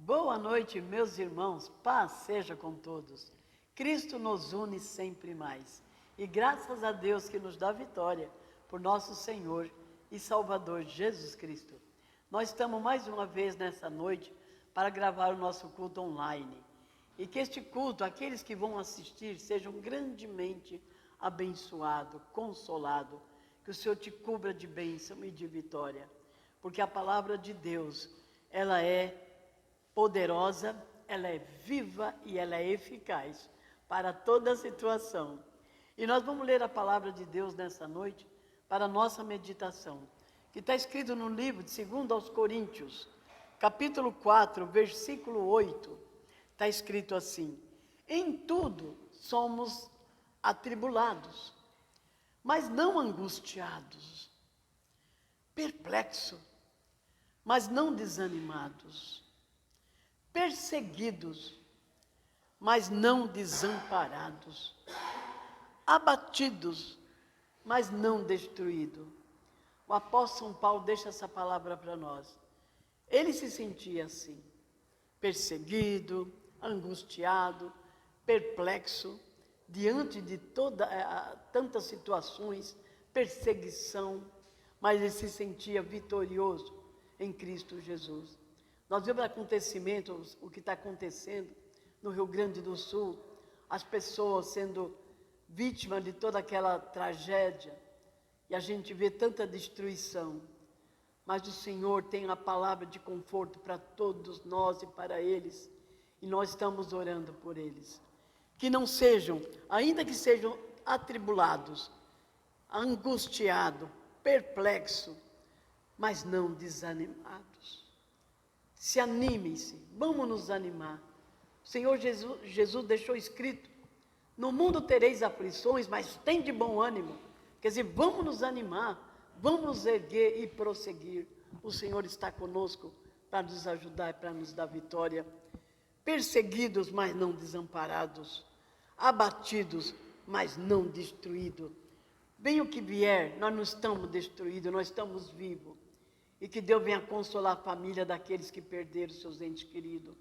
Boa noite, meus irmãos, paz seja com todos. Cristo nos une sempre mais. E graças a Deus que nos dá vitória por nosso Senhor e Salvador Jesus Cristo. Nós estamos mais uma vez nessa noite para gravar o nosso culto online. E que este culto, aqueles que vão assistir, sejam grandemente abençoados, consolados. Que o Senhor te cubra de bênção e de vitória. Porque a palavra de Deus, ela é poderosa, ela é viva e ela é eficaz para toda situação. E nós vamos ler a palavra de Deus nessa noite para a nossa meditação, que está escrito no livro de 2 aos Coríntios, capítulo 4, versículo 8, está escrito assim: em tudo somos atribulados, mas não angustiados, perplexos, mas não desanimados, perseguidos, mas não desamparados, abatidos, mas não destruídos. O apóstolo São Paulo deixa essa palavra para nós. Ele se sentia assim, perseguido, angustiado, perplexo, diante de tantas situações, perseguição, mas ele se sentia vitorioso em Cristo Jesus. Nós vemos acontecimentos, o que está acontecendo no Rio Grande do Sul, as pessoas sendo vítimas de toda aquela tragédia, e a gente vê tanta destruição, mas o Senhor tem a palavra de conforto para todos nós e para eles, e nós estamos orando por eles, que não sejam, ainda que sejam atribulados, angustiados, perplexos, mas não desanimados. Se animem-se, vamos nos animar. O Senhor Jesus deixou escrito: no mundo tereis aflições, mas tem de bom ânimo. Quer dizer, vamos nos animar, vamos nos erguer e prosseguir. O Senhor está conosco para nos ajudar e para nos dar vitória. Perseguidos, mas não desamparados. Abatidos, mas não destruídos. Venha o que vier, nós não estamos destruídos, nós estamos vivos. E que Deus venha consolar a família daqueles que perderam seus entes queridos.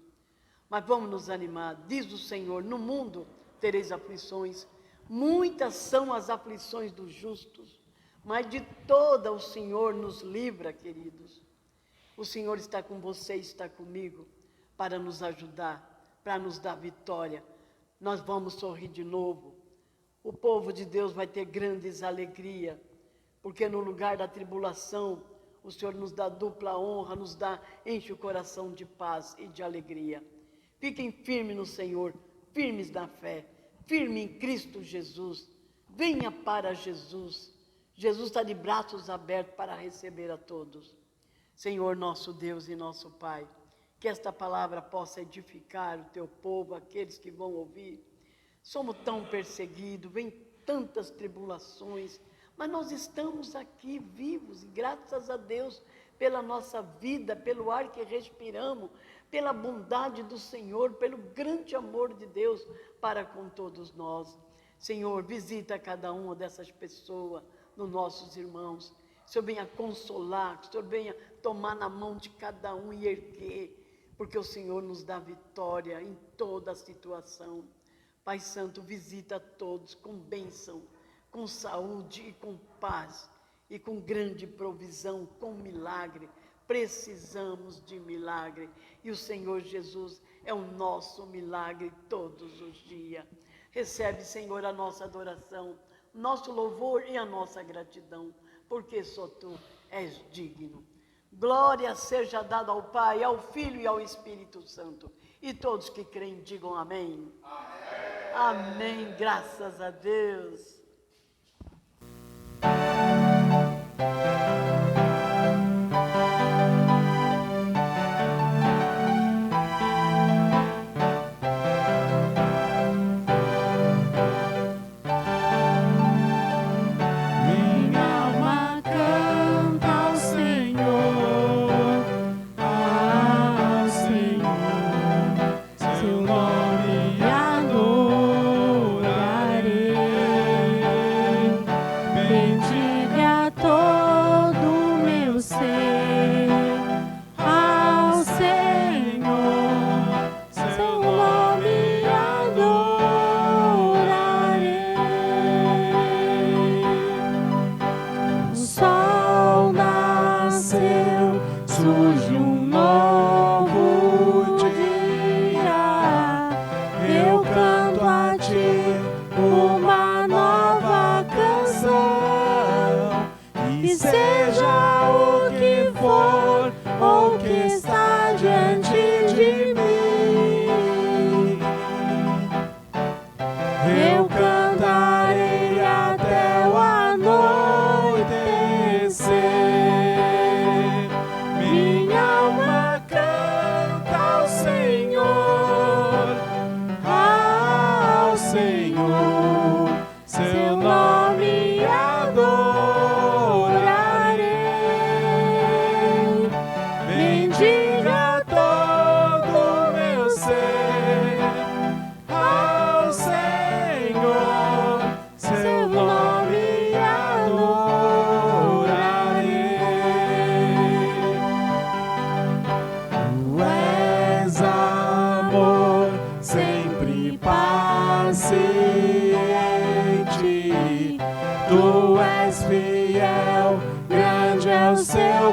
Mas vamos nos animar, diz o Senhor: no mundo tereis aflições, muitas são as aflições dos justos, mas de toda o Senhor nos livra, queridos. O Senhor está com você, está comigo, para nos ajudar, para nos dar vitória. Nós vamos sorrir de novo. O povo de Deus vai ter grandes alegrias, porque no lugar da tribulação, o Senhor nos dá dupla honra, enche o coração de paz e de alegria. Fiquem firmes no Senhor, firmes na fé, firmes em Cristo Jesus. Venha para Jesus. Jesus está de braços abertos para receber a todos. Senhor, nosso Deus e nosso Pai, que esta palavra possa edificar o teu povo, aqueles que vão ouvir. Somos tão perseguidos, vem tantas tribulações, mas nós estamos aqui vivos, e graças a Deus pela nossa vida, pelo ar que respiramos, pela bondade do Senhor, pelo grande amor de Deus para com todos nós. Senhor, visita cada uma dessas pessoas, nos nossos irmãos. Que o Senhor venha consolar, que o Senhor venha tomar na mão de cada um e erguer, porque o Senhor nos dá vitória em toda a situação. Pai Santo, visita todos com bênção, com saúde e com paz, e com grande provisão, com milagre. Precisamos de milagre, e o Senhor Jesus é o nosso milagre todos os dias. Recebe, Senhor, a nossa adoração, nosso louvor e a nossa gratidão, porque só Tu és digno. Glória seja dada ao Pai, ao Filho e ao Espírito Santo, e todos que creem digam amém. Amém, amém, graças a Deus. Bendiga a todos.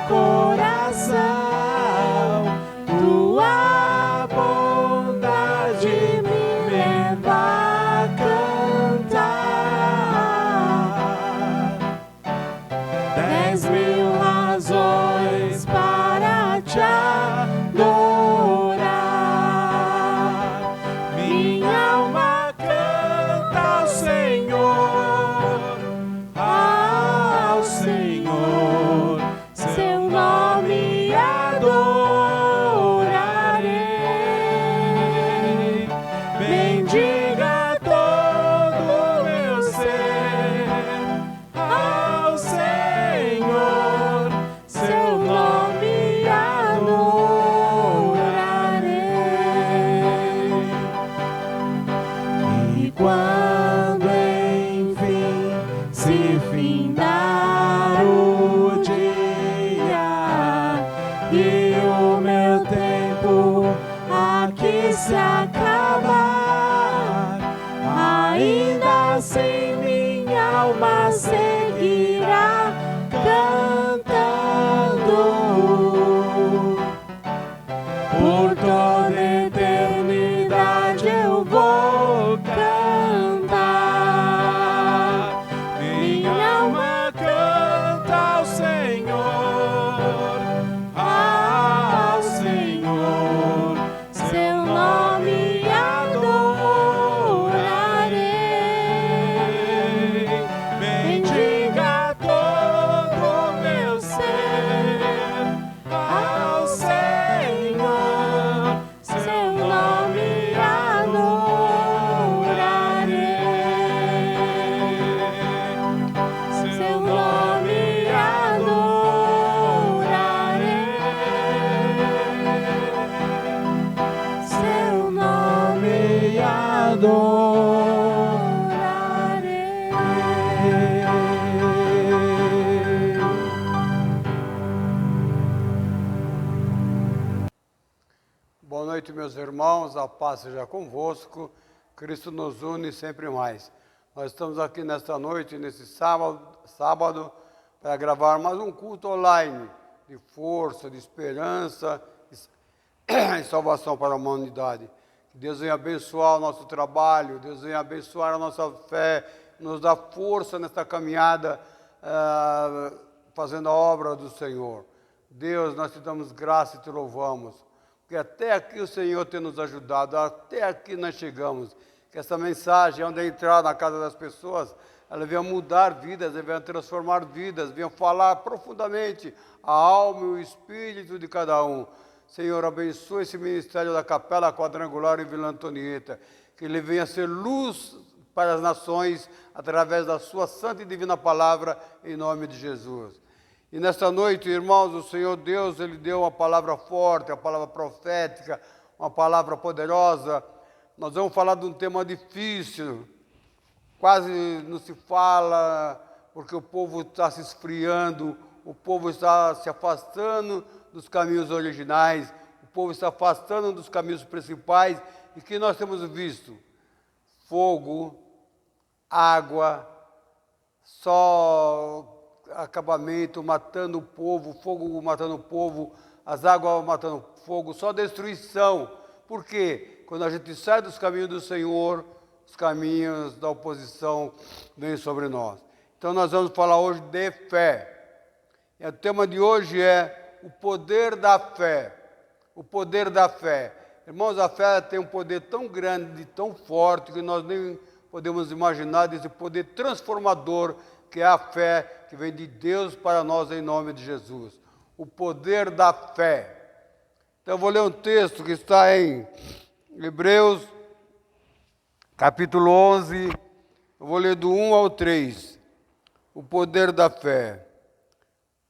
coração, tua bondade me leva a cantar. 10.000 razões para te adorar. Minha alma canta ao Senhor, ao Senhor, seu nome adorarei. Bendiga todo meu ser ao Senhor, seu nome adorarei. E quando enfim se findar o dia e o meu tempo aqui se acabar, ainda assim minha alma seguirá cantando. Por toda eternidade eu vou cantar. Minha alma canta ao Senhor, ao Senhor, seu nome adorarei. Bendiga todo meu ser ao Senhor, seu nome adorarei. Seu nome adorarei. Seu nome adorarei. Boa noite, meus irmãos, a paz seja convosco, Cristo nos une sempre mais. Nós estamos aqui nesta noite, nesse sábado, para gravar mais um culto online de força, de esperança e salvação para a humanidade. Que Deus venha abençoar o nosso trabalho, Deus venha abençoar a nossa fé, nos dá força nesta caminhada, fazendo a obra do Senhor. Deus, nós te damos graça e te louvamos, porque até aqui o Senhor tem nos ajudado, até aqui nós chegamos. Que essa mensagem, onde entrar na casa das pessoas, ela venha mudar vidas, ela venha transformar vidas, venha falar profundamente a alma e o espírito de cada um. Senhor, abençoe esse ministério da Capela Quadrangular em Vila Antonieta, que ele venha ser luz para as nações, através da sua santa e divina palavra, em nome de Jesus. E nesta noite, irmãos, o Senhor Deus, Ele deu uma palavra forte, uma palavra profética, uma palavra poderosa. Nós vamos falar de um tema difícil, quase não se fala, porque o povo está se esfriando, o povo está se afastando dos caminhos originais, o povo está afastando dos caminhos principais, e que nós temos visto? Fogo, água, só acabamento, matando o povo, fogo matando o povo, as águas matando o fogo, só destruição. Por quê? Quando a gente sai dos caminhos do Senhor, os caminhos da oposição vêm sobre nós. Então nós vamos falar hoje de fé. E o tema de hoje é o poder da fé. O poder da fé. Irmãos, a fé tem um poder tão grande, tão forte, que nós nem podemos imaginar desse poder transformador que é a fé que vem de Deus para nós em nome de Jesus. O poder da fé. Então eu vou ler um texto que está em Hebreus, capítulo 11, eu vou ler do 1 ao 3. O poder da fé.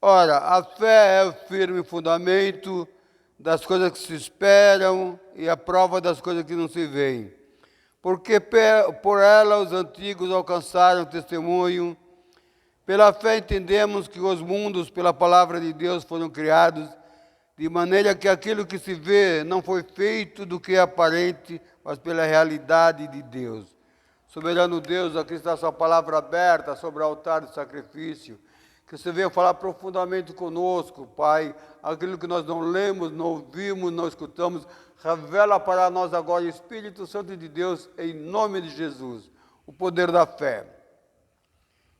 Ora, a fé é o firme fundamento das coisas que se esperam e a prova das coisas que não se veem. Porque por ela os antigos alcançaram testemunho. Pela fé entendemos que os mundos, pela palavra de Deus, foram criados, de maneira que aquilo que se vê não foi feito do que é aparente, mas pela realidade de Deus. Soberano Deus, aqui está a sua palavra aberta sobre o altar de sacrifício. Que você venha falar profundamente conosco, Pai. Aquilo que nós não lemos, não ouvimos, não escutamos, revela para nós agora, Espírito Santo de Deus, em nome de Jesus, o poder da fé.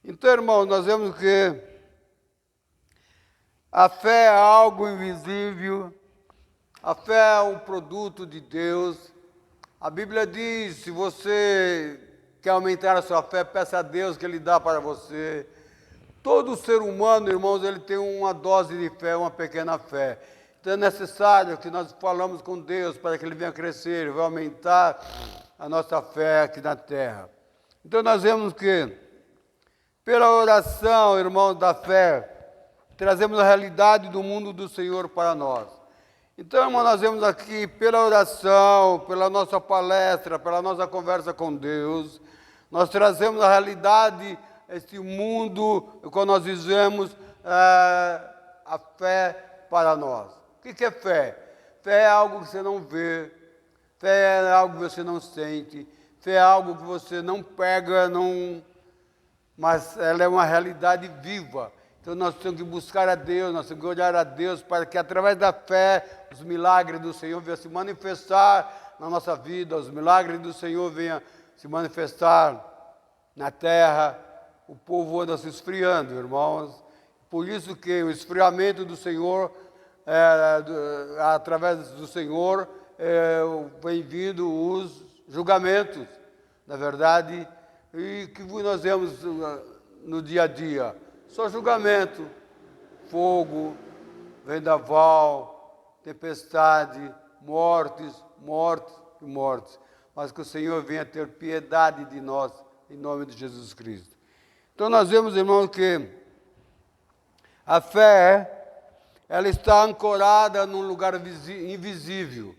Então, irmãos, nós vemos que a fé é algo invisível, a fé é um produto de Deus. A Bíblia diz, se você quer aumentar a sua fé, peça a Deus que Ele dá para você. Todo ser humano, irmãos, ele tem uma dose de fé, uma pequena fé. Então é necessário que nós falamos com Deus para que Ele venha crescer, venha aumentar a nossa fé aqui na terra. Então nós vemos que, pela oração, irmãos, da fé, trazemos a realidade do mundo do Senhor para nós. Então, irmãos, nós vemos aqui, pela oração, pela nossa palestra, pela nossa conversa com Deus, nós trazemos a realidade, este mundo no qual nós vivemos, a fé para nós. O que é fé? Fé é algo que você não vê, fé é algo que você não sente, fé é algo que você não pega, mas ela é uma realidade viva. Então nós temos que buscar a Deus, nós temos que olhar a Deus para que através da fé os milagres do Senhor venham se manifestar na nossa vida, os milagres do Senhor venham se manifestar na terra. O povo anda se esfriando, irmãos. Por isso que o esfriamento do Senhor, através do Senhor, vem vindo os julgamentos, na verdade, e que nós vemos no dia a dia. Só julgamento, fogo, vendaval, tempestade, mortes e mortes. Mas que o Senhor venha ter piedade de nós, em nome de Jesus Cristo. Então nós vemos, irmãos, que a fé, ela está ancorada num lugar invisível.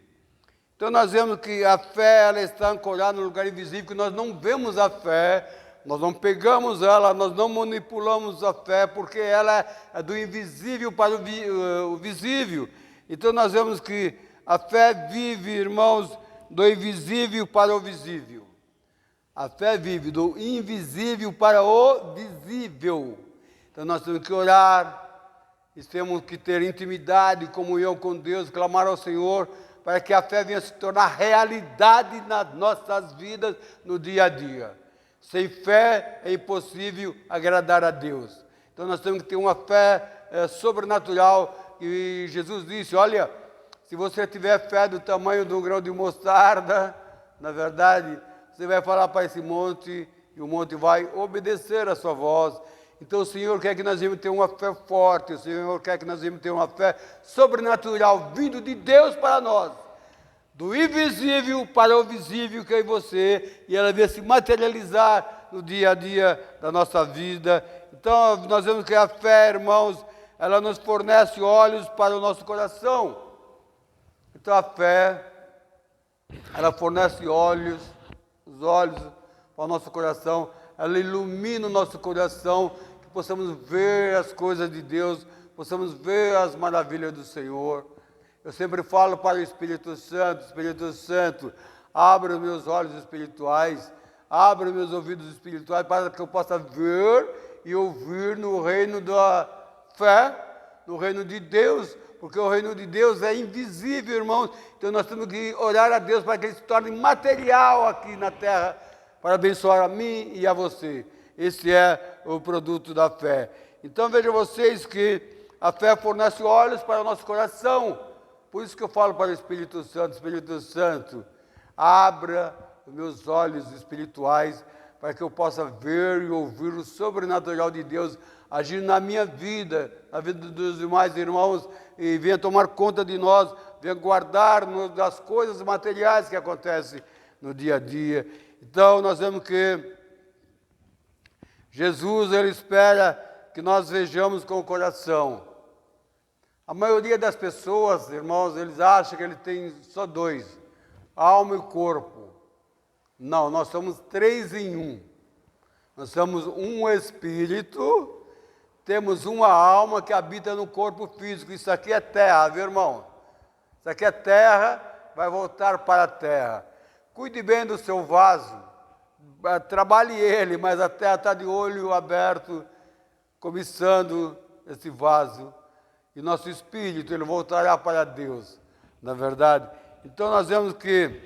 Então nós vemos que a fé, ela está ancorada num lugar invisível, que nós não vemos a fé, nós não pegamos ela, nós não manipulamos a fé, porque ela é do invisível para o visível. Então nós vemos que a fé vive, irmãos, do invisível para o visível. A fé vive do invisível para o visível. Então nós temos que orar, e temos que ter intimidade, comunhão com Deus, clamar ao Senhor, para que a fé venha se tornar realidade nas nossas vidas no dia a dia. Sem fé é impossível agradar a Deus. Então nós temos que ter uma fé sobrenatural. E Jesus disse, olha, se você tiver fé do tamanho de um grão de mostarda, na verdade, você vai falar para esse monte, e o monte vai obedecer a sua voz. Então o Senhor quer que nós venhamos ter uma fé forte, o Senhor quer que nós venhamos ter uma fé sobrenatural, vindo de Deus para nós. Do invisível para o visível que é em você, e ela venha se materializar no dia a dia da nossa vida. Então nós vemos que a fé, irmãos, ela nos fornece olhos para o nosso coração. Então a fé, ela fornece olhos para o nosso coração, ela ilumina o nosso coração, que possamos ver as coisas de Deus, possamos ver as maravilhas do Senhor. Eu sempre falo para o Espírito Santo, abra os meus olhos espirituais, abra os meus ouvidos espirituais, para que eu possa ver e ouvir no reino da fé, no reino de Deus, porque o reino de Deus é invisível, irmãos. Então nós temos que orar a Deus para que Ele se torne material aqui na terra, para abençoar a mim e a você. Esse é o produto da fé. Então vejam vocês que a fé fornece olhos para o nosso coração. Por isso que eu falo para o Espírito Santo, abra os meus olhos espirituais para que eu possa ver e ouvir o sobrenatural de Deus agir na minha vida, na vida dos demais irmãos, e venha tomar conta de nós, venha guardar-nos das coisas materiais que acontecem no dia a dia. Então nós vemos que Jesus, Ele espera que nós vejamos com o coração. A maioria das pessoas, irmãos, eles acham que ele tem só dois, alma e corpo. Não, nós somos três em um. Nós somos um espírito, temos uma alma que habita no corpo físico. Isso aqui é terra, viu, irmão? Isso aqui é terra, vai voltar para a terra. Cuide bem do seu vaso, trabalhe ele, mas a terra está de olho aberto cobiçando esse vaso, e nosso espírito ele voltará para Deus, na verdade. Então nós vemos que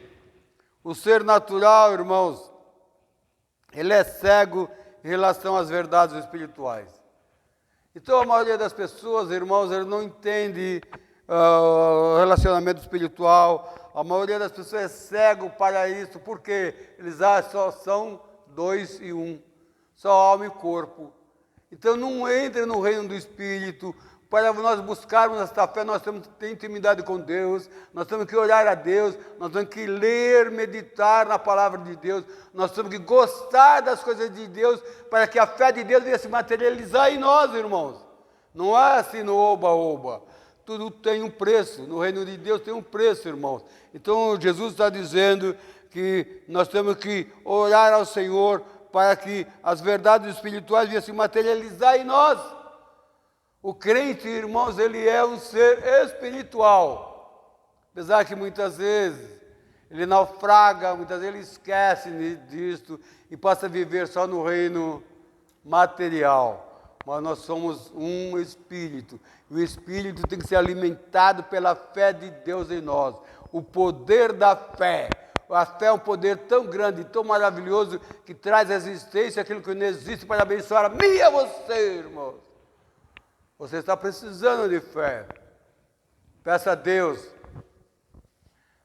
o ser natural, irmãos, ele é cego em relação às verdades espirituais. Então a maioria das pessoas, irmãos, ele não entende o relacionamento espiritual. A maioria das pessoas é cego para isso, porque eles só são dois e um, só alma e corpo. Então não entre no reino do Espírito. Para nós buscarmos esta fé, nós temos que ter intimidade com Deus, nós temos que orar a Deus, nós temos que ler, meditar na palavra de Deus, nós temos que gostar das coisas de Deus, para que a fé de Deus venha se materializar em nós, irmãos. Não é assim no oba-oba. Tudo tem um preço, no reino de Deus tem um preço, irmãos. Então Jesus está dizendo que nós temos que orar ao Senhor para que as verdades espirituais venham se materializar em nós. O crente, irmãos, ele é um ser espiritual. Apesar que muitas vezes ele naufraga, muitas vezes ele esquece disto e passa a viver só no reino material. Mas nós somos um espírito. E o espírito tem que ser alimentado pela fé de Deus em nós. O poder da fé. A fé é um poder tão grande, tão maravilhoso, que traz à existência aquilo que não existe para abençoar a mim e a você, irmãos. Você está precisando de fé. Peça a Deus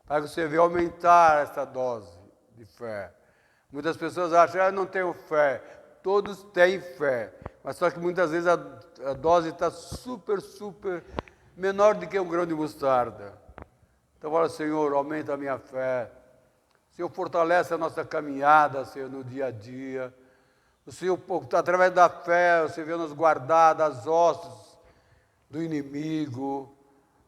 para que você venha aumentar essa dose de fé. Muitas pessoas acham, eu não tenho fé. Todos têm fé. Mas só que muitas vezes a dose está super menor do que um grão de mostarda. Então fala, Senhor, aumenta a minha fé. Senhor, fortalece a nossa caminhada, Senhor, no dia a dia. O Senhor, através da fé, o Senhor vem nos guardar das hostes do inimigo.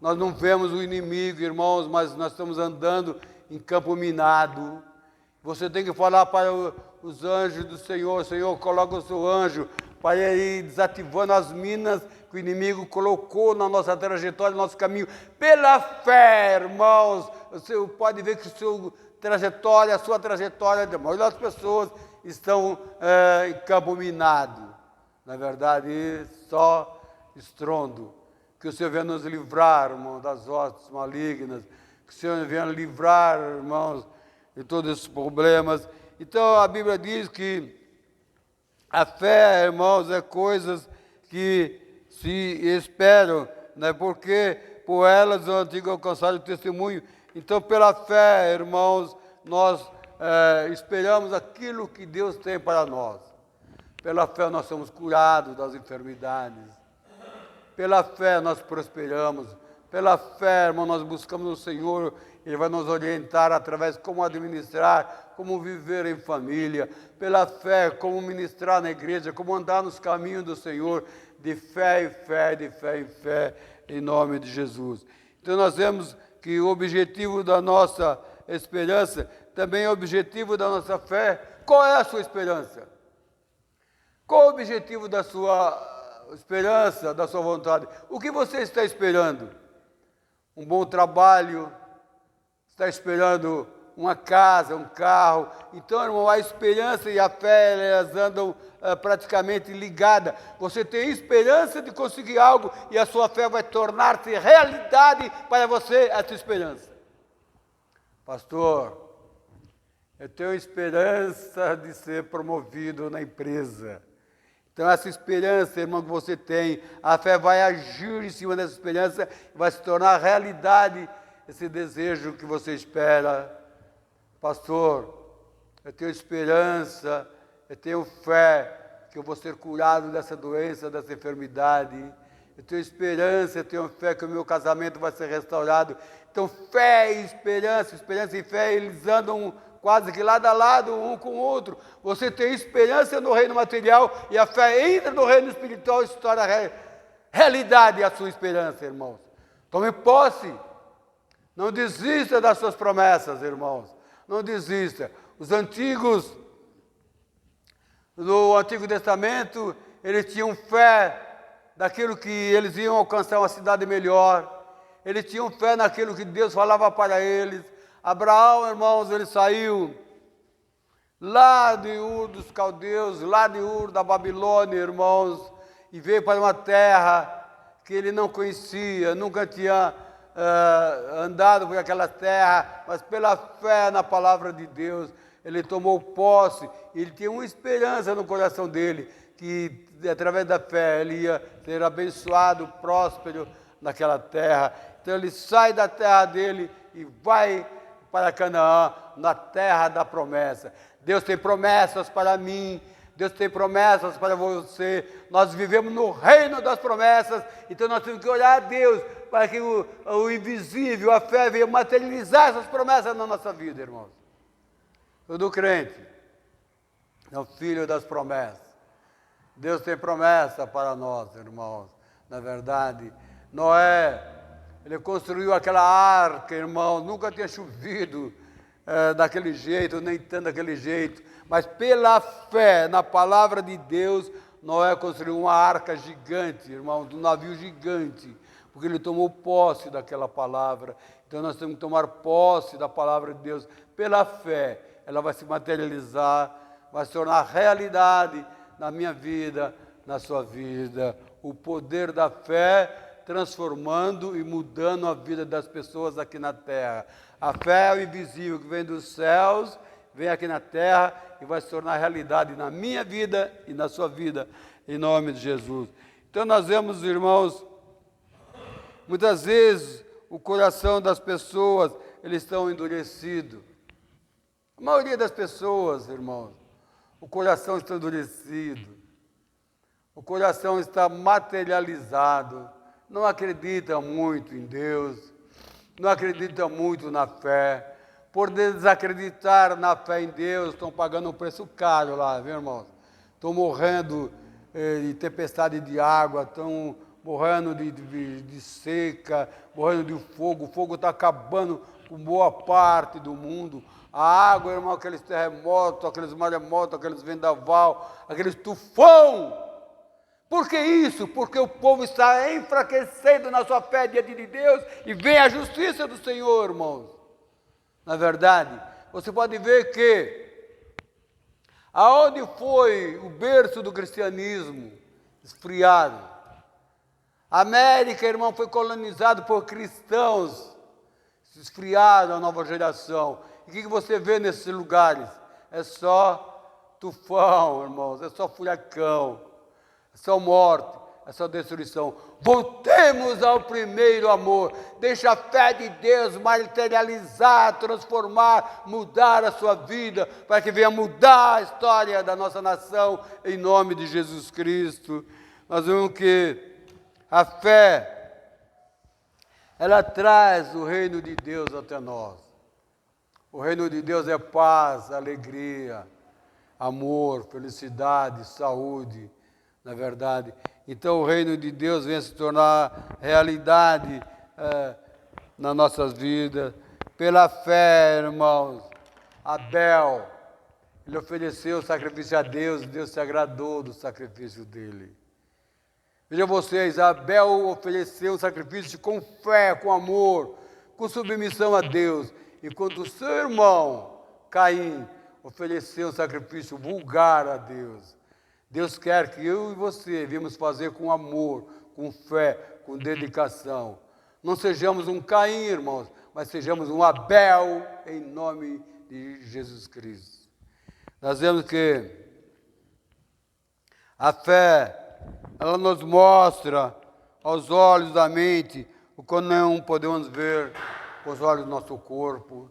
Nós não vemos o inimigo, irmãos, mas nós estamos andando em campo minado. Você tem que falar para os anjos do Senhor, Senhor, coloca o seu anjo para ir desativando as minas que o inimigo colocou na nossa trajetória, no nosso caminho. Pela fé, irmãos, você pode ver que a sua trajetória, a maioria das pessoas estão em campo minado. Na verdade, só estrondo. Que o Senhor venha nos livrar, irmãos, das hostes malignas. Que o Senhor venha livrar, irmãos, de todos esses problemas. Então, a Bíblia diz que a fé, irmãos, é coisas que se esperam, né? Porque por elas o antigo alcançaram o testemunho. Então, pela fé, irmãos, nós esperamos aquilo que Deus tem para nós. Pela fé nós somos curados das enfermidades. Pela fé nós prosperamos. Pela fé, irmão, nós buscamos o Senhor. Ele vai nos orientar através de como administrar, como viver em família. Pela fé, como ministrar na igreja, como andar nos caminhos do Senhor. De fé em fé, de fé em fé, em nome de Jesus. Então nós vemos que o objetivo da nossa esperança também é o objetivo da nossa fé. Qual é a sua esperança? Qual o objetivo da sua esperança, da sua vontade? O que você está esperando? Um bom trabalho? Está esperando uma casa, um carro? Então, irmão, a esperança e a fé, elas andam praticamente ligadas. Você tem esperança de conseguir algo e a sua fé vai tornar-se realidade para você, essa esperança. Pastor, eu tenho esperança de ser promovido na empresa. Então, essa esperança, irmão, que você tem, a fé vai agir em cima dessa esperança, vai se tornar realidade esse desejo que você espera. Pastor, eu tenho esperança, eu tenho fé que eu vou ser curado dessa doença, dessa enfermidade. Eu tenho esperança, eu tenho fé que o meu casamento vai ser restaurado. Então, fé e esperança e fé, eles andam quase que lado a lado, um com o outro. Você tem esperança no reino material e a fé entra no reino espiritual e se torna realidade a sua esperança, irmãos. Tome posse. Não desista das suas promessas, irmãos. Não desista. Os antigos, no Antigo Testamento, eles tinham fé daquilo que eles iam alcançar uma cidade melhor. Eles tinham fé naquilo que Deus falava para eles. Abraão, irmãos, ele saiu lá de Ur dos Caldeus, lá de Ur da Babilônia, irmãos, e veio para uma terra que ele não conhecia, nunca tinha andado por aquela terra, mas pela fé na palavra de Deus, ele tomou posse, ele tinha uma esperança no coração dele, que através da fé ele ia ser abençoado, próspero naquela terra. Então ele sai da terra dele e vai para Canaã, na terra da promessa. Deus tem promessas para mim, Deus tem promessas para você. Nós vivemos no reino das promessas, então nós temos que orar a Deus para que o invisível, a fé, venha materializar essas promessas na nossa vida, irmãos. Todo crente é o filho das promessas. Deus tem promessa para nós, irmãos. Na verdade, Noé, ele construiu aquela arca, irmãos, nunca tinha chovido daquele jeito, nem tanto daquele jeito, mas pela fé na palavra de Deus, Noé construiu uma arca gigante, irmãos, um navio gigante, porque ele tomou posse daquela palavra. Então nós temos que tomar posse da palavra de Deus pela fé. Ela vai se materializar, vai se tornar realidade na minha vida, na sua vida. O poder da fé transformando e mudando a vida das pessoas aqui na terra. A fé é o invisível que vem dos céus, vem aqui na terra e vai se tornar realidade na minha vida e na sua vida, em nome de Jesus. Então nós vemos, irmãos, muitas vezes o coração das pessoas, eles estão endurecidos. A maioria das pessoas, irmãos, o coração está endurecido. O coração está materializado. Não acredita muito em Deus. Não acredita muito na fé. Por desacreditar na fé em Deus, estão pagando um preço caro lá, viu, irmãos? Estão morrendo de tempestade de água, estão morrendo de seca, morrendo de fogo. O fogo está acabando com boa parte do mundo. A água, irmão, aqueles terremotos, aqueles maremotos, aqueles vendaval, aqueles tufão. Por que isso? Porque o povo está enfraquecendo na sua fé diante de Deus e vem a justiça do Senhor, irmãos. Na verdade, você pode ver que aonde foi o berço do cristianismo esfriado? A América, irmão, foi colonizado por cristãos, esfriaram a nova geração. E o que você vê nesses lugares? É só tufão, irmãos, é só furacão, é só morte, é só destruição. Voltemos ao primeiro amor. Deixa a fé de Deus materializar, transformar, mudar a sua vida, para que venha mudar a história da nossa nação, em nome de Jesus Cristo. Nós vemos que a fé, ela traz o reino de Deus até nós. O reino de Deus é paz, alegria, amor, felicidade, saúde, na verdade. Então o reino de Deus vem se tornar realidade nas nossas vidas. Pela fé, irmãos, Abel, ele ofereceu o sacrifício a Deus, Deus se agradou do sacrifício dele. Vejam vocês, Abel ofereceu um sacrifício com fé, com amor, com submissão a Deus. Enquanto o seu irmão, Caim, ofereceu um sacrifício vulgar a Deus. Deus quer que eu e você viemos fazer com amor, com fé, com dedicação. Não sejamos um Caim, irmãos, mas sejamos um Abel, em nome de Jesus Cristo. Nós vemos que a fé, ela nos mostra aos olhos da mente o que não podemos ver com os olhos do nosso corpo.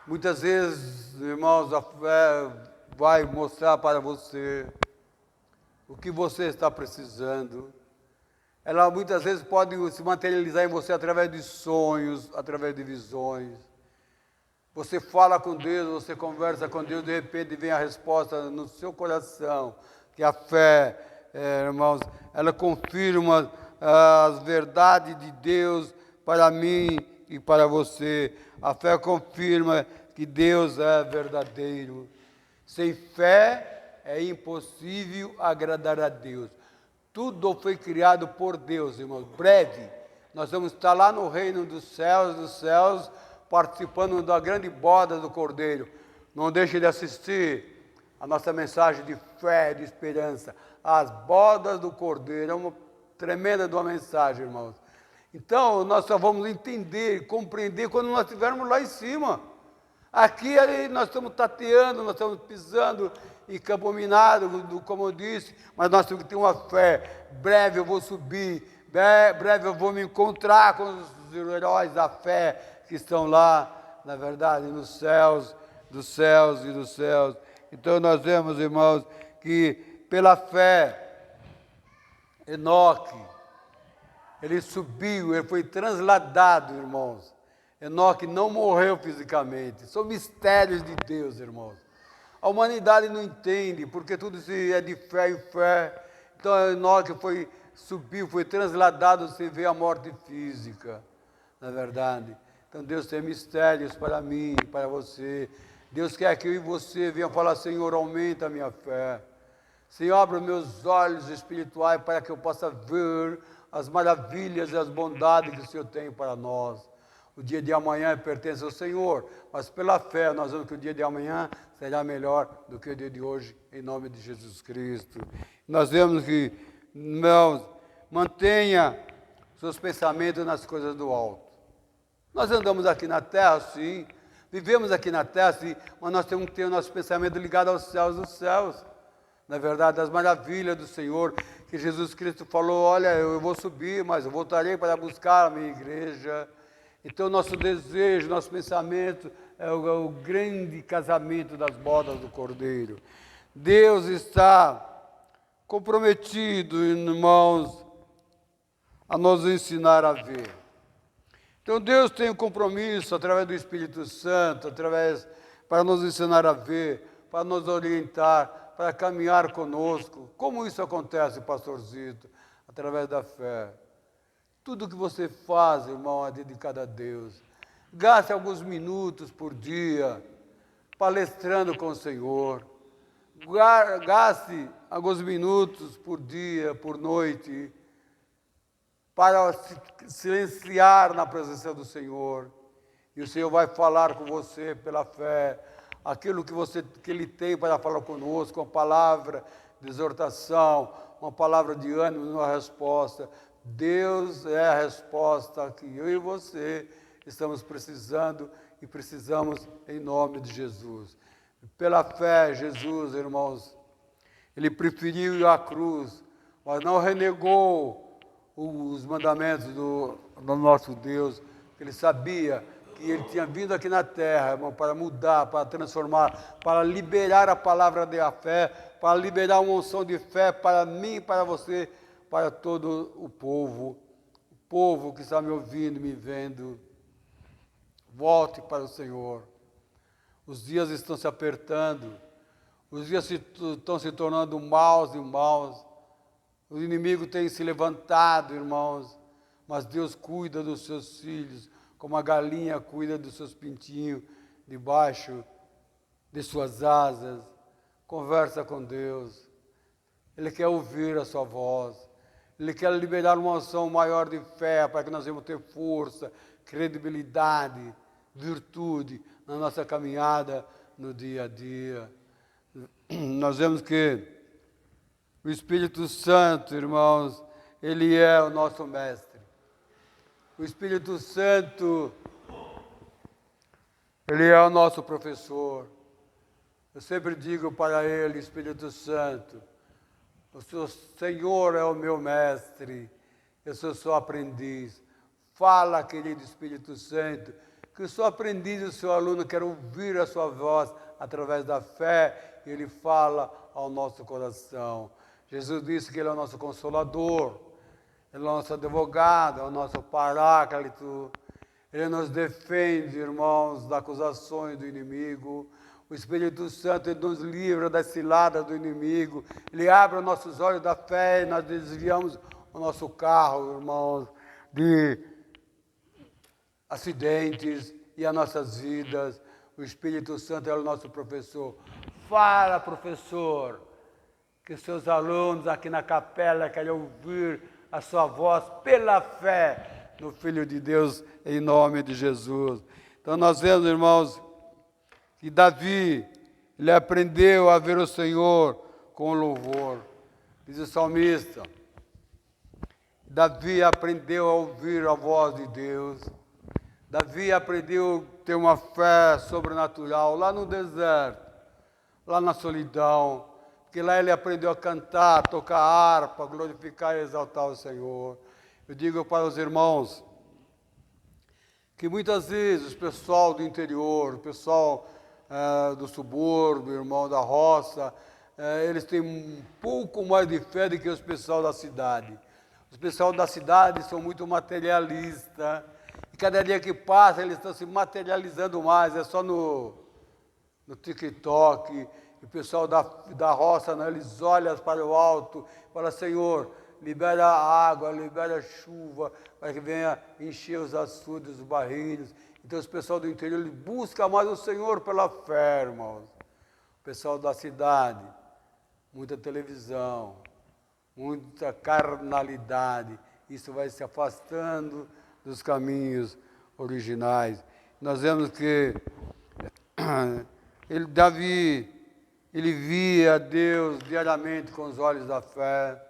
Muitas vezes, irmãos, a fé vai mostrar para você o que você está precisando. Ela muitas vezes pode se materializar em você através de sonhos, através de visões. Você fala com Deus, você conversa com Deus, de repente vem a resposta no seu coração, que a fé, irmãos, ela confirma as verdades de Deus para mim e para você. A fé confirma que Deus é verdadeiro. Sem fé é impossível agradar a Deus. Tudo foi criado por Deus, irmãos. Breve, nós vamos estar lá no reino dos céus, participando da grande boda do Cordeiro. Não deixe de assistir a nossa mensagem de fé, de esperança, as bodas do Cordeiro, é uma tremenda de uma mensagem, irmãos. Então, nós só vamos entender, compreender quando nós estivermos lá em cima. Aqui nós estamos tateando, nós estamos pisando em campo minado, como eu disse, mas nós temos que ter uma fé. Breve eu vou subir, breve eu vou me encontrar com os heróis da fé que estão lá, na verdade, nos céus, dos céus e dos céus. Então nós vemos, irmãos, que pela fé, Enoque, ele subiu, ele foi transladado, irmãos. Enoque não morreu fisicamente. São mistérios de Deus, irmãos. A humanidade não entende, porque tudo isso é de fé em fé. Então Enoque subiu, foi transladado sem ver a morte física, na verdade. Então Deus tem mistérios para mim, para você. Deus quer que eu e você venham falar: Senhor, aumenta a minha fé. Senhor, abra os meus olhos espirituais para que eu possa ver as maravilhas e as bondades que o Senhor tem para nós. O dia de amanhã pertence ao Senhor, mas pela fé nós vemos que o dia de amanhã será melhor do que o dia de hoje, em nome de Jesus Cristo. Nós vemos que, irmãos, mantenha seus pensamentos nas coisas do alto. Nós andamos aqui na terra, sim, vivemos aqui na terra, sim, mas nós temos que ter o nosso pensamento ligado aos céus dos céus. Na verdade, as maravilhas do Senhor, que Jesus Cristo falou: olha, eu vou subir, mas eu voltarei para buscar a minha igreja. Então, nosso desejo, nosso pensamento é o grande casamento das bodas do Cordeiro. Deus está comprometido, irmãos, a nos ensinar a ver. Então, Deus tem um compromisso através do Espírito Santo, para nos ensinar a ver, para nos orientar, para caminhar conosco. Como isso acontece, pastorzito? Através da fé. Tudo que você faz, irmão, é dedicado a Deus. Gaste alguns minutos por dia palestrando com o Senhor. Gaste alguns minutos por dia, por noite, para silenciar na presença do Senhor. E o Senhor vai falar com você pela fé, aquilo que Ele tem para falar conosco, uma palavra de exortação, uma palavra de ânimo, uma resposta. Deus é a resposta que eu e você estamos precisando e precisamos em nome de Jesus. Pela fé, Jesus, irmãos, Ele preferiu ir à cruz, mas não renegou os mandamentos do nosso Deus. Ele sabia que Ele tinha vindo aqui na terra, irmão, para mudar, para transformar, para liberar a palavra da fé, para liberar uma unção de fé para mim e para você, para todo o povo que está me ouvindo, me vendo. Volte para o Senhor. Os dias estão se apertando, os dias estão se tornando maus e maus. O inimigo tem se levantado, irmãos, mas Deus cuida dos seus filhos, como a galinha cuida dos seus pintinhos debaixo de suas asas. Conversa com Deus. Ele quer ouvir a sua voz. Ele quer liberar uma unção maior de fé para que nós venhamos ter força, credibilidade, virtude na nossa caminhada no dia a dia. Nós vemos que o Espírito Santo, irmãos, Ele é o nosso mestre. O Espírito Santo, Ele é o nosso professor. Eu sempre digo para Ele: Espírito Santo, o Senhor é o meu mestre, eu sou seu aprendiz. Fala, querido Espírito Santo, que o seu aprendiz e o seu aluno querem ouvir a sua voz através da fé, e Ele fala ao nosso coração. Jesus disse que Ele é o nosso consolador, Ele é o nosso advogado, é o nosso paráclito. Ele nos defende, irmãos, das acusações do inimigo. O Espírito Santo, Ele nos livra das ciladas do inimigo. Ele abre os nossos olhos da fé e nós desviamos o nosso carro, irmãos, de acidentes e as nossas vidas. O Espírito Santo é o nosso professor. Fala, professor, que seus alunos aqui na capela querem ouvir a sua voz pela fé no Filho de Deus, em nome de Jesus. Então nós vemos, irmãos, que Davi, ele aprendeu a ver o Senhor com louvor. Diz o salmista, Davi aprendeu a ouvir a voz de Deus. Davi aprendeu a ter uma fé sobrenatural lá no deserto, lá na solidão, porque lá ele aprendeu a cantar, tocar harpa, glorificar e exaltar o Senhor. Eu digo para os irmãos que muitas vezes o pessoal do interior, o pessoal do subúrbio, irmão da roça, eles têm um pouco mais de fé do que os pessoal da cidade. Os pessoal da cidade são muito materialistas, e cada dia que passa eles estão se materializando mais, é só no TikTok. O pessoal da roça, né, eles olham para o alto, falam, Senhor, libera água, libera chuva, para que venha encher os açudes, os barris. Então, os pessoal do interior, ele busca mais o Senhor pela fé, irmãos. O pessoal da cidade, muita televisão, muita carnalidade. Isso vai se afastando dos caminhos originais. Nós vemos que Davi, ele via Deus diariamente com os olhos da fé.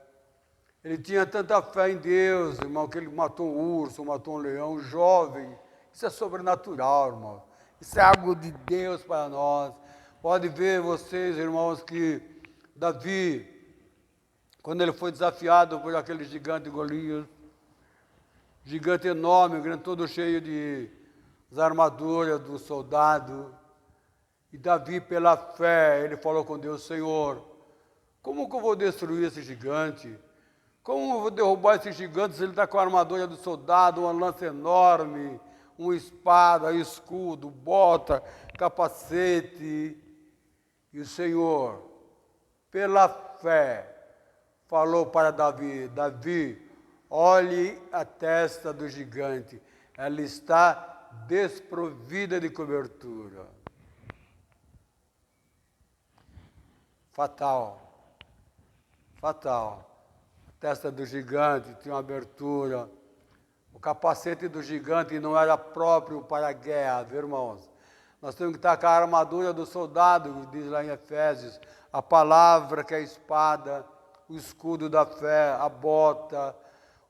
Ele tinha tanta fé em Deus, irmão, que ele matou um urso, matou um leão, um jovem. Isso é sobrenatural, irmão. Isso é algo de Deus para nós. Pode ver vocês, irmãos, que Davi, quando ele foi desafiado por aquele gigante Golias, gigante enorme, todo cheio de armaduras do soldado, e Davi, pela fé, ele falou com Deus, Senhor, como que eu vou destruir esse gigante? Como eu vou derrubar esse gigante se ele está com a armadura do soldado, uma lança enorme, uma espada, escudo, bota, capacete? E o Senhor, pela fé, falou para Davi, Davi, olhe a testa do gigante, ela está desprovida de cobertura. Fatal. A testa do gigante tinha uma abertura. O capacete do gigante não era próprio para a guerra, viu, irmãos? Nós temos que estar com a armadura do soldado, diz lá em Efésios, a palavra que é a espada, o escudo da fé, a bota.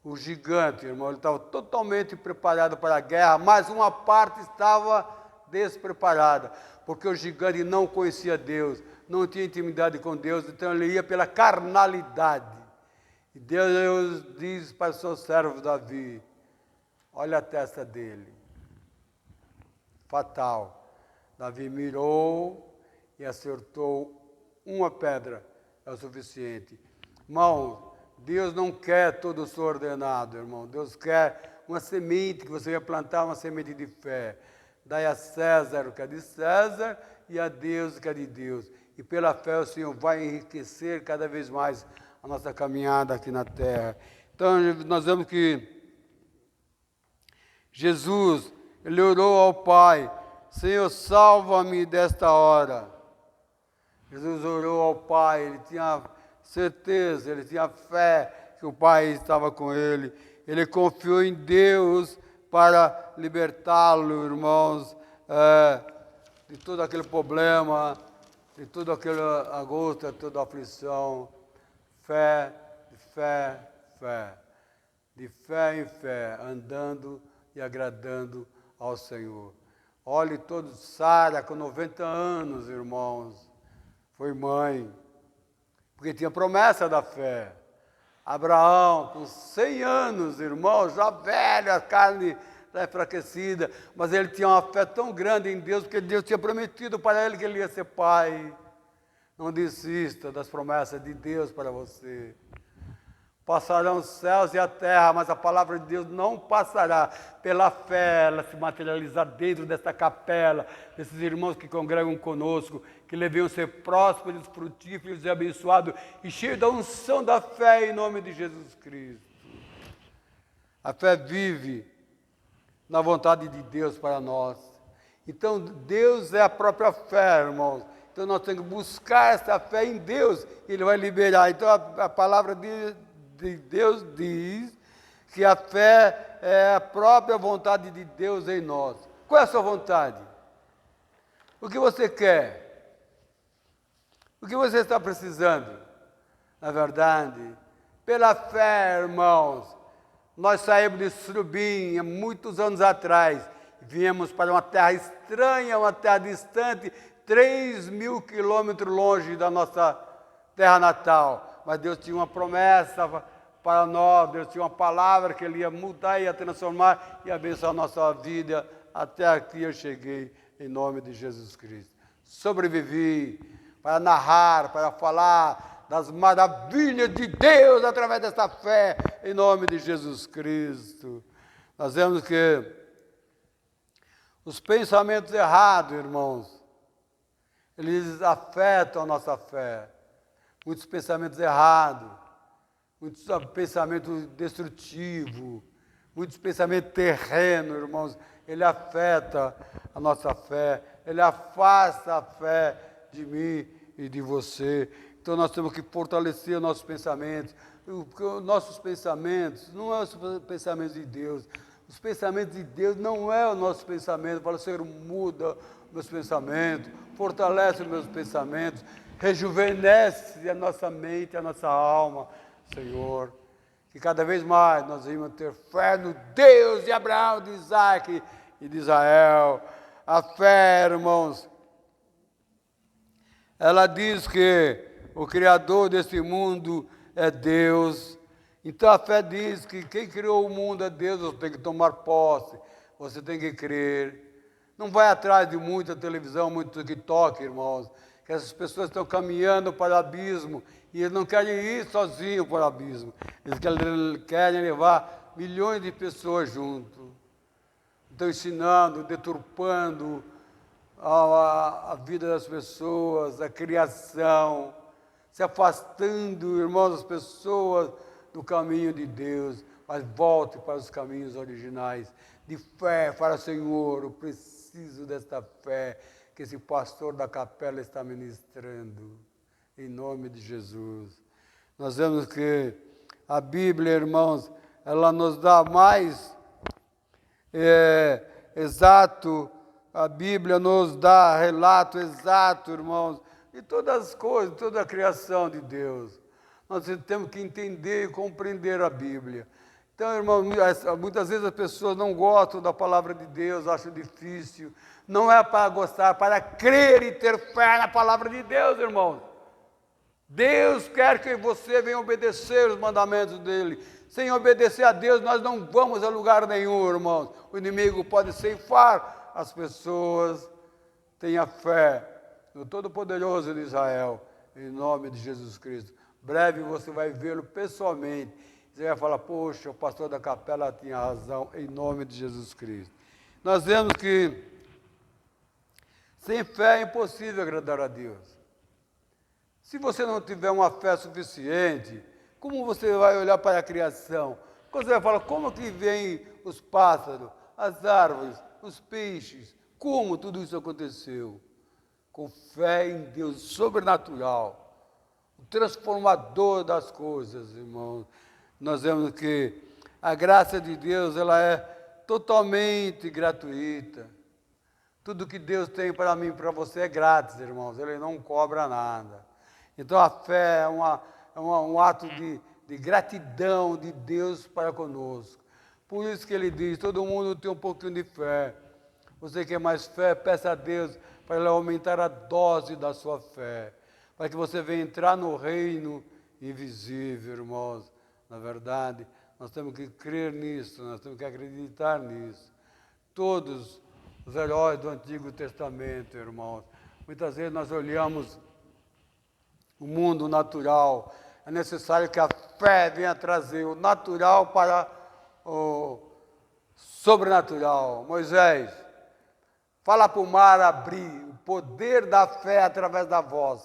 O gigante, irmão, ele estava totalmente preparado para a guerra, mas uma parte estava despreparada, porque o gigante não conhecia Deus, não tinha intimidade com Deus, então ele ia pela carnalidade. E Deus diz para o seu servo Davi, olha a testa dele, fatal. Davi mirou e acertou uma pedra, é o suficiente. Irmão, Deus não quer todo o seu ordenado, irmão. Deus quer uma semente, que você vai plantar uma semente de fé. Dai a César o que é de César e a Deus o que é de Deus. E pela fé o Senhor vai enriquecer cada vez mais a nossa caminhada aqui na terra. Então, nós vemos que Jesus, ele orou ao Pai, Senhor, salva-me desta hora. Jesus orou ao Pai, ele tinha certeza, ele tinha fé que o Pai estava com ele. Ele confiou em Deus para libertá-lo, irmãos, de todo aquele problema, de toda aquela angústia, toda aflição. Fé, fé, fé. De fé em fé, andando e agradando ao Senhor. Olhe todos, Sara, com 90 anos, irmãos, foi mãe, porque tinha promessa da fé. Abraão, com 100 anos, irmãos, já velho, a carne já enfraquecida, mas ele tinha uma fé tão grande em Deus, porque Deus tinha prometido para ele que ele ia ser pai. Não desista das promessas de Deus para você. Passarão os céus e a terra, mas a palavra de Deus não passará. Pela fé, ela se materializar dentro desta capela, desses irmãos que congregam conosco, que deviam ser prósperos, frutíferos e abençoados, e cheios da unção da fé em nome de Jesus Cristo. A fé vive na vontade de Deus para nós. Então, Deus é a própria fé, irmãos. Então, nós temos que buscar essa fé em Deus, e Ele vai liberar. Então, a palavra de Deus diz que a fé é a própria vontade de Deus em nós. Qual é a sua vontade? O que você quer? O que você está precisando? Na verdade, pela fé, irmãos, nós saímos de Surubim há muitos anos atrás, viemos para uma terra estranha, uma terra distante, 3.000 quilômetros longe da nossa terra natal. Mas Deus tinha uma promessa para nós, Deus tinha uma palavra que Ele ia mudar, ia transformar e abençoar a nossa vida. Até aqui eu cheguei, em nome de Jesus Cristo. Sobrevivi para narrar, para falar das maravilhas de Deus através dessa fé, em nome de Jesus Cristo. Nós vemos que os pensamentos errados, irmãos, eles afetam a nossa fé. Muitos pensamentos errados, muitos pensamentos destrutivos, muitos pensamentos terrenos, irmãos, ele afeta a nossa fé, ele afasta a fé de mim e de você. Então nós temos que fortalecer os nossos pensamentos, porque os nossos pensamentos não são os pensamentos de Deus. Os pensamentos de Deus não é o nosso pensamento. Fala, Senhor, muda meus pensamentos, fortalece os meus pensamentos, rejuvenesce a nossa mente, a nossa alma, Senhor. Que cada vez mais nós vamos ter fé no Deus de Abraão, de Isaac e de Israel. A fé, irmãos, ela diz que o Criador desse mundo é Deus. Então a fé diz que quem criou o mundo é Deus, você tem que tomar posse, você tem que crer. Não vai atrás de muita televisão, muito TikTok, irmãos, que essas pessoas estão caminhando para o abismo e eles não querem ir sozinhos para o abismo. Eles querem levar milhões de pessoas junto. Estão ensinando, deturpando a vida das pessoas, a criação, se afastando, irmãos, das pessoas do caminho de Deus, mas volte para os caminhos originais, de fé para o Senhor. Eu preciso desta fé que esse pastor da capela está ministrando, em nome de Jesus. Nós vemos que a Bíblia, irmãos, ela nos dá mais exato, a Bíblia nos dá relato exato, irmãos, de todas as coisas, toda a criação de Deus. Nós temos que entender e compreender a Bíblia. Então, irmão, muitas vezes as pessoas não gostam da palavra de Deus, acham difícil. Não é para gostar, é para crer e ter fé na palavra de Deus, irmãos. Deus quer que você venha obedecer os mandamentos dEle. Sem obedecer a Deus, nós não vamos a lugar nenhum, irmãos. O inimigo pode ceifar as pessoas. Tenha fé no Todo-Poderoso de Israel, em nome de Jesus Cristo. Breve você vai vê-lo pessoalmente. Você vai falar, poxa, o pastor da capela tinha razão, em nome de Jesus Cristo. Nós vemos que sem fé é impossível agradar a Deus. Se você não tiver uma fé suficiente, como você vai olhar para a criação? Você vai falar, como que vêm os pássaros, as árvores, os peixes? Como tudo isso aconteceu? Com fé em Deus sobrenatural, o transformador das coisas, irmãos. Nós vemos que a graça de Deus, ela é totalmente gratuita. Tudo que Deus tem para mim e para você é grátis, irmãos. Ele não cobra nada. Então a fé é um ato de gratidão de Deus para conosco. Por isso que ele diz, todo mundo tem um pouquinho de fé. Você quer mais fé, peça a Deus para Ele aumentar a dose da sua fé. Para que você venha entrar no reino invisível, irmãos. Na verdade, nós temos que crer nisso, nós temos que acreditar nisso. Todos os heróis do Antigo Testamento, irmãos, muitas vezes nós olhamos o mundo natural. É necessário que a fé venha trazer o natural para o sobrenatural. Moisés, fala para o mar abrir, o poder da fé através da voz.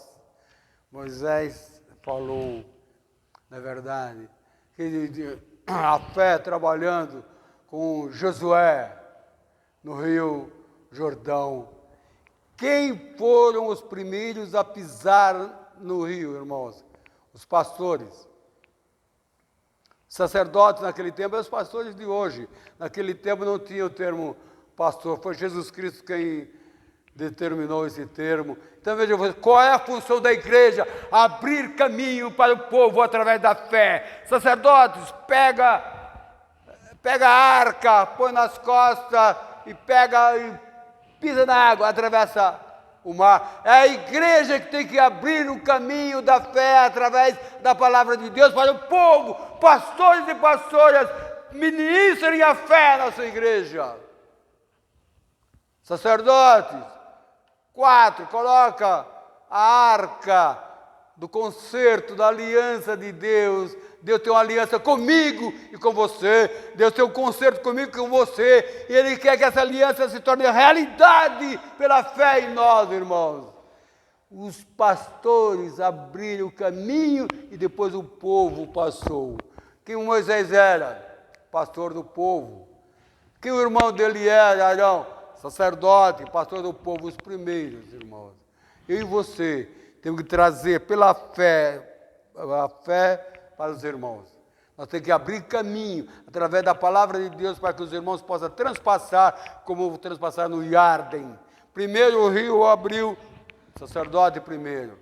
Moisés falou, na verdade, que a fé trabalhando com Josué no Rio Jordão. Quem foram os primeiros a pisar no rio, irmãos? Os pastores. Sacerdotes naquele tempo e os pastores de hoje. Naquele tempo não tinha o termo pastor, foi Jesus Cristo quem determinou esse termo. Então veja você, qual é a função da igreja? Abrir caminho para o povo através da fé. Sacerdotes, pega a arca, põe nas costas e pisa na água, atravessa o mar. É a igreja que tem que abrir o caminho da fé através da palavra de Deus para o povo. Pastores e pastoras, ministrem a fé na sua igreja. Sacerdotes, 4, coloca a arca do concerto, da aliança de Deus. Deus tem uma aliança comigo e com você. Deus tem um concerto comigo e com você. E Ele quer que essa aliança se torne realidade pela fé em nós, irmãos. Os pastores abriram o caminho e depois o povo passou. Quem Moisés era? Pastor do povo. Quem o irmão dele era, Arão? Sacerdote, pastor do povo, os primeiros, irmãos. Eu e você temos que trazer pela fé, a fé para os irmãos. Nós temos que abrir caminho através da palavra de Deus para que os irmãos possam transpassar, como transpassaram no Iarden. Primeiro o rio abriu, sacerdote primeiro,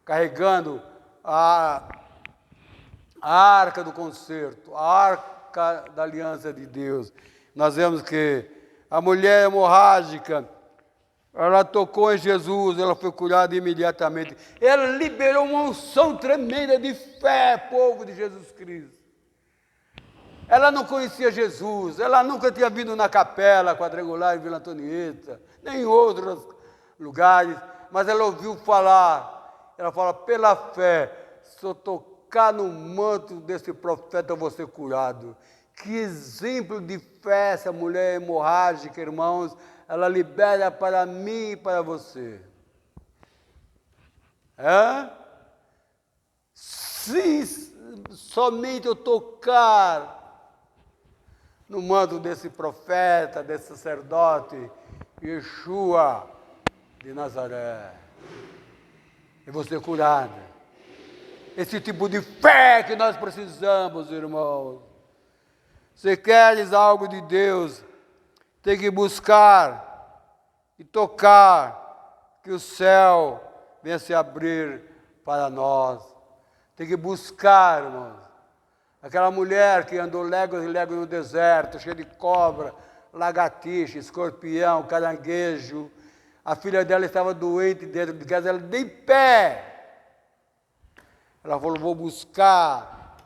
carregando a arca do concerto, a arca da aliança de Deus. Nós vemos que a mulher hemorrágica, ela tocou em Jesus, ela foi curada imediatamente. Ela liberou uma unção tremenda de fé, povo de Jesus Cristo. Ela não conhecia Jesus, ela nunca tinha vindo na capela quadrangular em Vila Antonieta, nem em outros lugares, mas ela ouviu falar. Ela fala, pela fé, se eu tocar no manto desse profeta, eu vou ser curado. Que exemplo de fé essa mulher hemorrágica, irmãos, ela libera para mim e para você. Se somente eu tocar no manto desse profeta, desse sacerdote, Yeshua de Nazaré, eu vou ser curada. Esse tipo de fé que nós precisamos, irmãos. Se queres algo de Deus, tem que buscar e tocar que o céu venha se abrir para nós. Tem que buscar, irmãos. Aquela mulher que andou léguas e léguas no deserto, cheia de cobra, lagartixa, escorpião, caranguejo. A filha dela estava doente dentro de casa, ela de em pé. Ela falou, vou buscar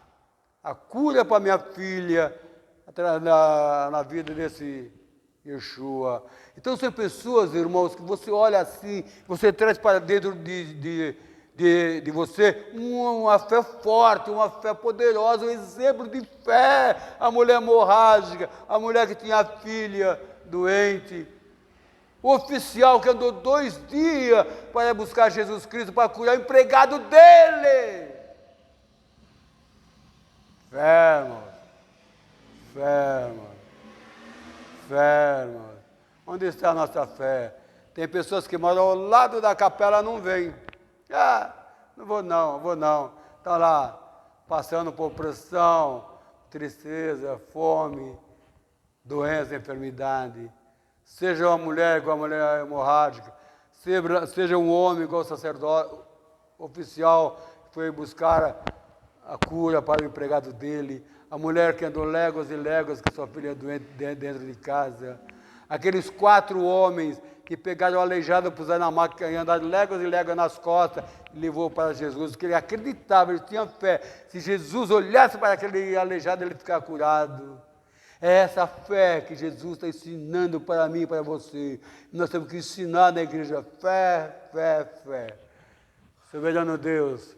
a cura para minha filha na vida desse Yeshua. Então são pessoas, irmãos, que você olha assim, você traz para dentro de você uma fé forte, uma fé poderosa, um exemplo de fé. A mulher hemorrágica, a mulher que tinha a filha doente, o oficial que andou 2 dias para buscar Jesus Cristo, para curar o empregado dele. Fé, irmão. Fé, irmão. Fé, irmão. Onde está a nossa fé? Tem pessoas que moram ao lado da capela, não vêm. Não vou não. Está lá, passando por pressão, tristeza, fome, doença, enfermidade. Seja uma mulher igual a mulher hemorrágica, seja um homem igual o sacerdote, oficial que foi buscar a cura para o empregado dele, a mulher que andou léguas e léguas com sua filha doente dentro de casa, aqueles 4 homens que pegaram o aleijado, puseram na máquina e andaram léguas e léguas nas costas e levou para Jesus, porque ele acreditava, ele tinha fé. Se Jesus olhasse para aquele aleijado, ele ficava curado. É essa fé que Jesus está ensinando para mim e para você. Nós temos que ensinar na igreja fé, fé, fé. Soberano Deus,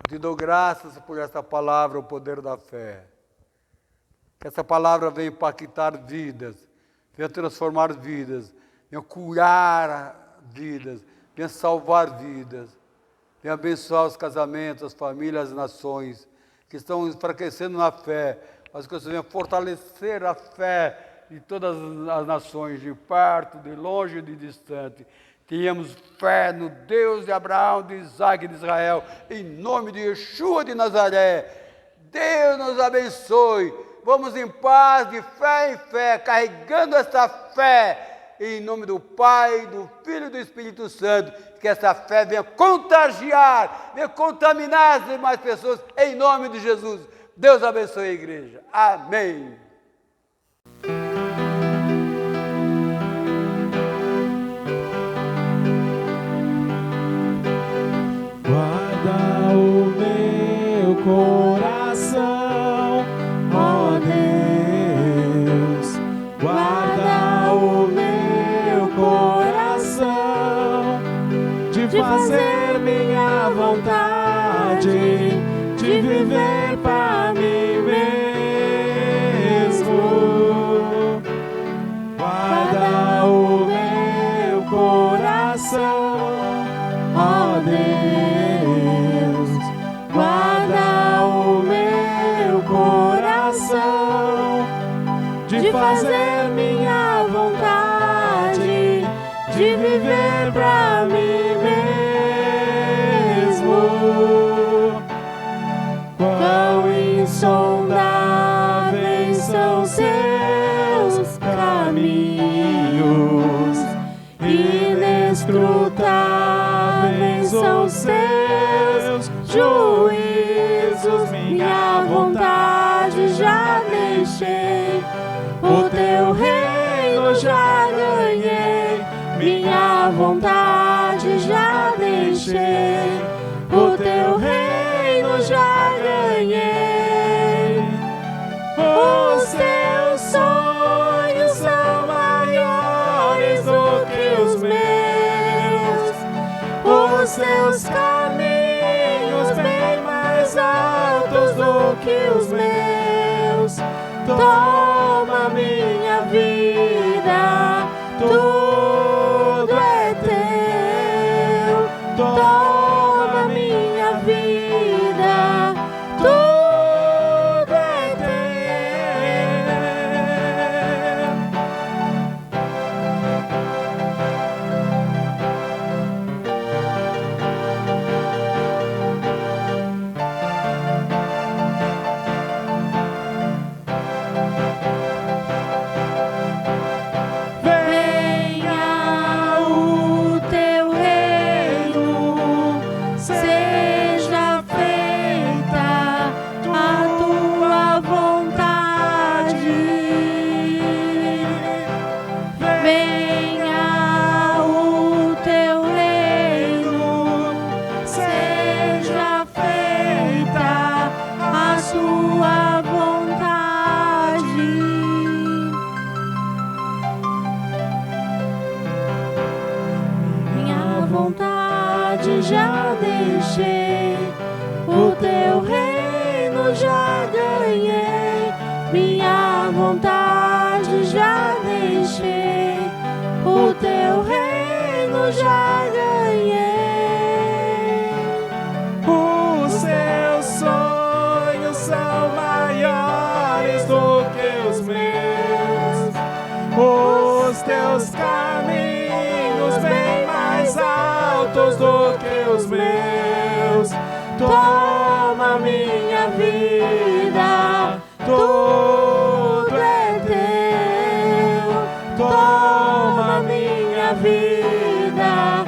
eu te dou graças por essa palavra, o poder da fé. Que essa palavra venha impactar vidas, venha transformar vidas, venha curar vidas, venha salvar vidas, venha abençoar os casamentos, as famílias, as nações que estão enfraquecendo na fé, mas que você venha fortalecer a fé de todas as nações, de perto, de longe e de distante. Tenhamos fé no Deus de Abraão, de Isaac e de Israel, em nome de Yeshua de Nazaré. Deus nos abençoe. Vamos em paz, de fé em fé, carregando essa fé em nome do Pai, do Filho e do Espírito Santo, que essa fé venha contagiar, venha contaminar as demais pessoas, em nome de Jesus. Deus abençoe a igreja. Amém. Guarda o meu coração, ó Deus. Guarda o meu coração, de fazer minha vontade, de viver para mim mesmo. Guarda o meu coração, ó Deus. Guarda o meu coração, de fazer minha vontade, de viver para mim mesmo. Quão insondáveis são seus caminhos, inescrutáveis são seus juízos. Minha vontade já deixei, o teu reino já ganhei. Minha vontade já deixei, o teu reino já ganhei. Os teus sonhos são maiores do que os meus, os teus caminhos bem mais altos do que os meus. Toma minha vida, tudo é teu. Toma minha vida, tudo é teu. Venha o teu reino, seja feita a tua vontade. Venha o teu reino, seja feita a sua vontade. Minha vontade já deixei, o teu reino já ganhei. Minha vontade já deixei, o teu reino já ganhei. Os seus sonhos são maiores do que os meus, os teus caminhos bem mais altos do que os meus. Toma minha vida, tudo é teu. Toma minha vida,